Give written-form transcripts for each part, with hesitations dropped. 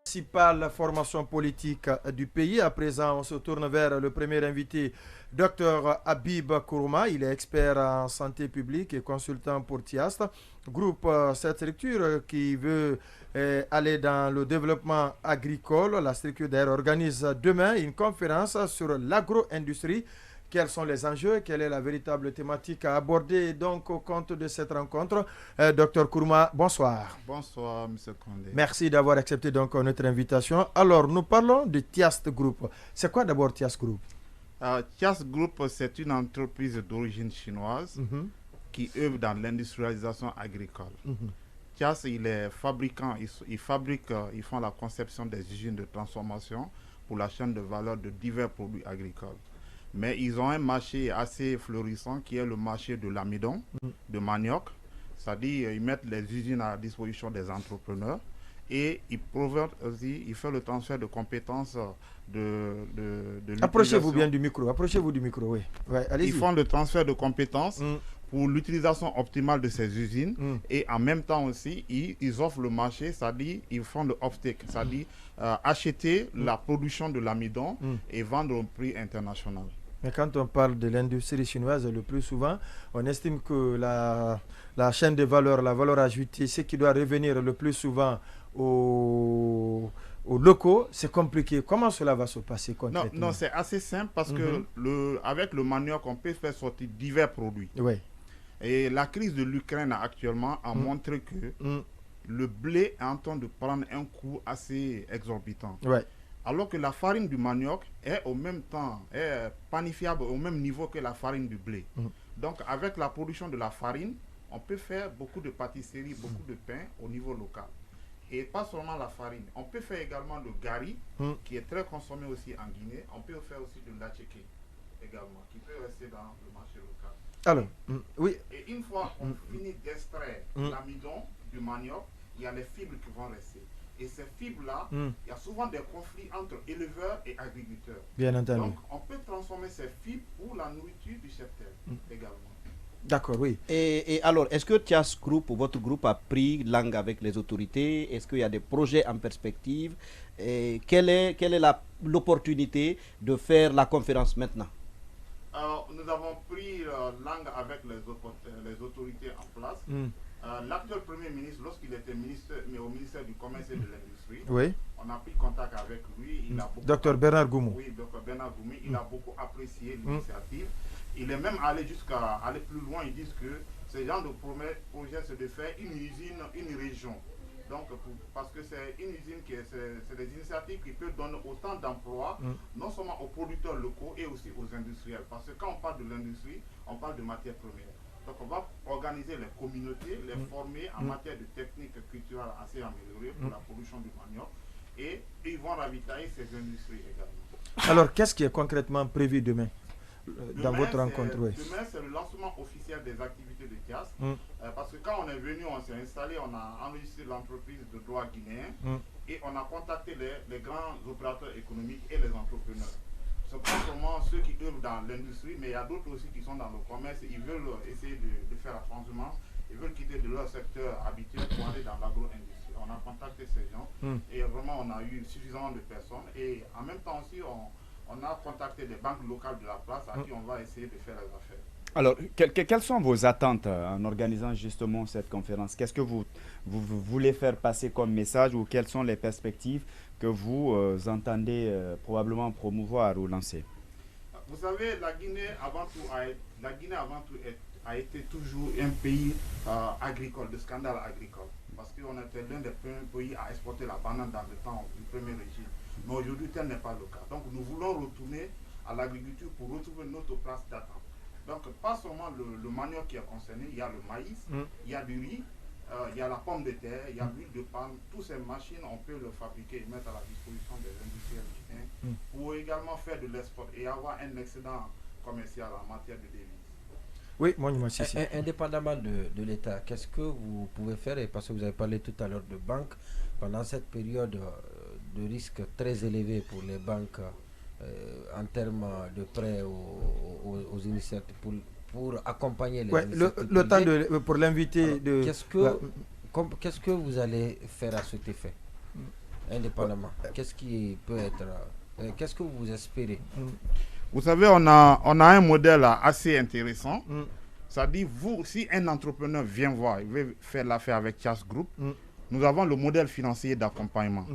Principale formation politique du pays. À présent, on se tourne vers le premier invité, Dr Habib Kourouma. Il est expert en santé publique et consultant pour TIAST. Groupe, cette structure qui veut aller dans le développement agricole. La structure d'ailleurs organise demain une conférence sur l'agro-industrie. Quels sont les enjeux, quelle est la véritable thématique à aborder donc au compte de cette rencontre. Docteur Kourouma, bonsoir. Bonsoir, M. Condé. Merci d'avoir accepté donc notre invitation. Alors, nous parlons de TIAST Group. C'est quoi d'abord TIAST Group? TIAST Group, c'est une entreprise d'origine chinoise qui œuvre dans l'industrialisation agricole. TIAST, il est fabricant, ils font la conception des usines de transformation pour la chaîne de valeur de divers produits agricoles. Mais ils ont un marché assez florissant qui est le marché de l'amidon, de manioc. C'est-à-dire ils mettent les usines à disposition des entrepreneurs et ils font le transfert de compétences de Approchez-vous bien du micro, oui. Ouais, ils font le transfert de compétences pour l'utilisation optimale de ces usines et en même temps aussi, ils offrent le marché, c'est-à-dire ils font le off-take, c'est-à-dire acheter la production de l'amidon et vendre au prix international. Mais quand on parle de l'industrie chinoise, le plus souvent, on estime que la chaîne de valeur, la valeur ajoutée, ce qui doit revenir le plus souvent aux locaux, c'est compliqué. Comment cela va se passer concrètement? Non, c'est assez simple parce que avec le manioc, on peut faire sortir divers produits. Oui. Et la crise de l'Ukraine actuellement a montré que le blé est en train de prendre un coût assez exorbitant. Ouais. Alors que la farine du manioc est au même temps, est panifiable au même niveau que la farine du blé. Donc avec la production de la farine, on peut faire beaucoup de pâtisseries, beaucoup de pain au niveau local. Et pas seulement la farine, on peut faire également le gari, qui est très consommé aussi en Guinée. On peut faire aussi de l'acheke également, qui peut rester dans le marché local. Alors, oui. Et une fois qu'on finit d'extraire l'amidon du manioc, il y a les fibres qui vont rester. Et ces fibres-là, il y a souvent des conflits entre éleveurs et agriculteurs. Bien entendu. Donc, on peut transformer ces fibres pour la nourriture du cheptel également. D'accord, oui. Et alors, est-ce que TIAST Group, votre groupe, a pris langue avec les autorités? Est-ce qu'il y a des projets en perspective? Et quelle est l'opportunité de faire la conférence maintenant? Alors, nous avons pris langue avec les autorités en place. L'actuel Premier ministre, lorsqu'il était au ministère du Commerce et de l'Industrie, on a pris contact avec lui. Dr Bernard Goumou. Oui, Dr Bernard Goumou. Il a beaucoup apprécié l'initiative. Il est même allé jusqu'à aller plus loin. Ils disent que ce genre de projet, c'est de faire une usine, une région. Donc, parce que c'est une usine c'est des initiatives qui peuvent donner autant d'emplois, non seulement aux producteurs locaux et aussi aux industriels. Parce que quand on parle de l'industrie, on parle de matières premières. Donc on va organiser les communautés, les former en matière de techniques culturelles assez améliorées pour la production du manioc et ils vont ravitailler ces industries également. Alors qu'est-ce qui est concrètement prévu demain dans votre rencontre? Demain c'est le lancement officiel des activités de TIAST parce que quand on est venu, on s'est installé, on a enregistré l'entreprise de droit guinéen et on a contacté les grands opérateurs économiques et les entrepreneurs. Ce sont pas seulement ceux qui œuvrent dans l'industrie, mais il y a d'autres aussi qui sont dans le commerce. Ils veulent essayer de faire la transhumance. Ils veulent quitter de leur secteur habituel pour aller dans l'agro-industrie. On a contacté ces gens et vraiment on a eu suffisamment de personnes. Et en même temps aussi, on a contacté des banques locales de la place à qui on va essayer de faire les affaires. Alors, quelles sont vos attentes en organisant justement cette conférence? Qu'est-ce que vous voulez faire passer comme message ou quelles sont les perspectives que vous entendez probablement promouvoir ou lancer? Vous savez, la Guinée avant tout a été toujours un pays agricole, de scandale agricole. Parce qu'on était l'un des premiers pays à exporter la banane dans le temps du premier régime. Mais aujourd'hui, tel n'est pas le cas. Donc nous voulons retourner à l'agriculture pour retrouver notre place d'attente. Donc pas seulement le manioc qui est concerné, il y a le maïs, il y a du riz, il y a la pomme de terre, il y a l'huile de palme. Toutes ces machines, on peut le fabriquer et mettre à la disposition des industriels guinéens pour également faire de l'export et avoir un excédent commercial en matière de devises. Oui, moi, si. Indépendamment de l'État, qu'est-ce que vous pouvez faire? Et parce que vous avez parlé tout à l'heure de banques, pendant cette période de risque très élevé pour les banques en termes de prêts aux initiatives pour accompagner les initiatives le temps pour l'inviter de... Qu'est-ce que vous allez faire à cet effet? indépendamment. Qu'est-ce qui peut être... qu'est-ce que vous espérez? Vous savez, on a un modèle assez intéressant. Ça dit, si un entrepreneur vient voir, il veut faire l'affaire avec Tias Group, nous avons le modèle financier d'accompagnement.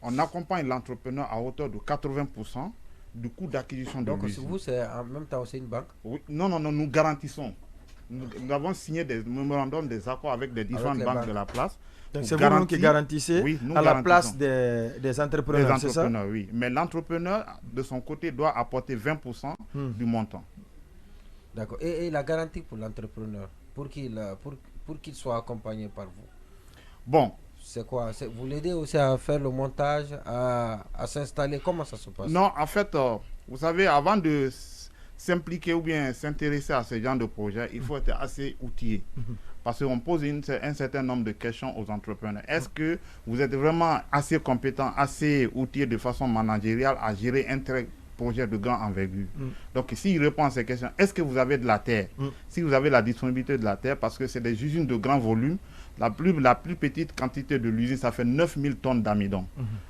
On accompagne l'entrepreneur à hauteur de 80% du coût d'acquisition de l'usine. Donc, vous, c'est en même temps aussi une banque? Oui, non, nous garantissons. Nous avons signé des mémorandums, des accords avec les différentes banques de la place. Donc c'est vous qui garantissez à la place des entrepreneurs, c'est ça? Oui. Mais l'entrepreneur, de son côté, doit apporter 20% du montant. D'accord. Et la garantie pour l'entrepreneur, pour qu'il soit accompagné par vous? Bon. C'est quoi? Vous l'aidez aussi à faire le montage, à s'installer? Comment ça se passe? Non, en fait, vous savez, avant de s'impliquer ou bien s'intéresser à ce genre de projet, il faut être assez outillé. Parce qu'on pose un certain nombre de questions aux entrepreneurs. Est-ce que vous êtes vraiment assez compétent, assez outillé de façon managériale à gérer un projet de grande envergure? Donc, s'il répond à ces questions, est-ce que vous avez de la terre? Si vous avez la disponibilité de la terre, parce que c'est des usines de grand volume, la plus petite quantité de l'usine, ça fait 9000 tonnes d'amidon.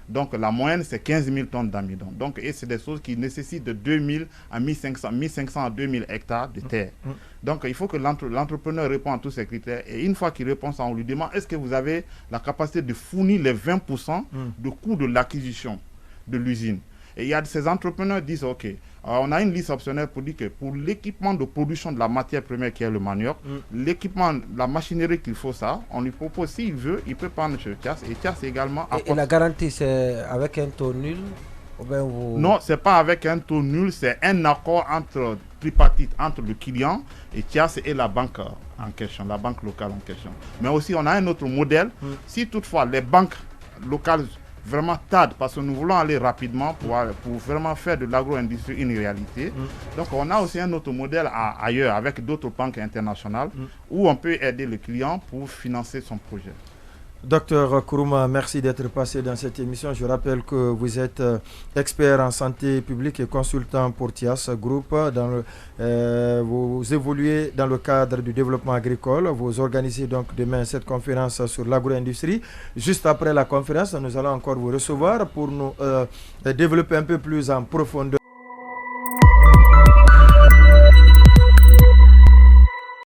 Donc, la moyenne, c'est 15 000 tonnes d'amidon. Donc, et c'est des choses qui nécessitent de 2000 à 1500 à 2000 hectares de terre. Donc, il faut que l'entrepreneur réponde à tous ces critères. Et une fois qu'il répond ça, on lui demande, est-ce que vous avez la capacité de fournir les 20% de coût de l'acquisition de l'usine? Et il y a ces entrepreneurs qui disent, OK, on a une liste optionnelle pour dire que pour l'équipement de production de la matière première qui est le manioc, l'équipement, la machinerie qu'il faut ça, on lui propose, s'il veut, il peut prendre chez Tias. Et Tias également... Et la garantie, c'est avec un taux nul ou bien vous... Non, ce n'est pas avec un taux nul, c'est un accord tripartite entre le client et Tias et la banque en question, la banque locale en question. Mais aussi, on a un autre modèle. Si toutefois les banques locales vraiment tardent, parce que nous voulons aller rapidement pour vraiment faire de l'agro-industrie une réalité. Donc on a aussi un autre modèle ailleurs avec d'autres banques internationales où on peut aider le client pour financer son projet. Docteur Kourouma, merci d'être passé dans cette émission. Je rappelle que vous êtes expert en santé publique et consultant pour Tias Group. Vous évoluez dans le cadre du développement agricole. Vous organisez donc demain cette conférence sur l'agro-industrie. Juste après la conférence, nous allons encore vous recevoir pour nous développer un peu plus en profondeur